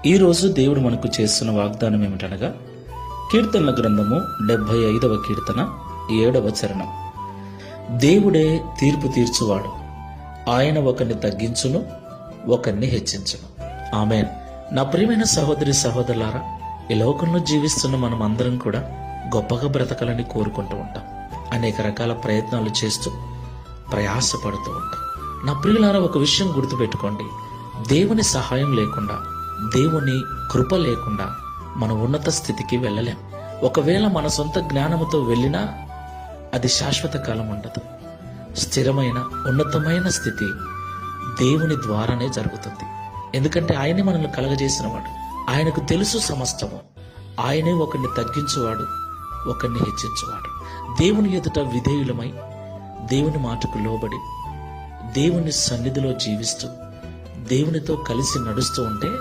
ఈరోజు దేవుడు మనకు చేస్తున్న వాగ్దానం ఏమిటనగా కీర్తనల గ్రంథము 75వ కీర్తన 7వ చరణం. దేవుడే తీర్పు తీర్చువాడు, ఆయన ఒకరిని తగ్గించును, ఒకరిని హెచ్చించును. ఆమేన్. నా ప్రియమైన సహోదరి సహోదరులారా, ఈ లోకంలో జీవిస్తున్న మనం అందరం కూడా గొప్పగా బ్రతకాలని కోరుకుంటూ ఉంటాం. అనేక రకాల ప్రయత్నాలు చేస్తూ ప్రయాసపడుతూ ఉంటాం. నా ప్రియులారా, ఒక విషయం గుర్తుపెట్టుకోండి, దేవుని సహాయం లేకుండా, దేవుని కృప లేకుండా మన ఉన్నత స్థితికి వెళ్ళలేం. ఒకవేళ మన సొంత జ్ఞానముతో వెళ్ళినా అది శాశ్వత కాలం ఉండదు. స్థిరమైన ఉన్నతమైన స్థితి దేవుని ద్వారానే జరుగుతుంది. ఎందుకంటే ఆయనే మనల్ని కలగజేసినవాడు, ఆయనకు తెలుసు సమస్తము. ఆయనే ఒకరిని తగ్గించువాడు, ఒకరిని హెచ్చించువాడు. దేవుని ఎదుట విధేయులమై, దేవుని మాటకు లోబడి, దేవుని సన్నిధిలో జీవిస్తూ, దేవునితో కలిసి నడుస్తూ ఉంటే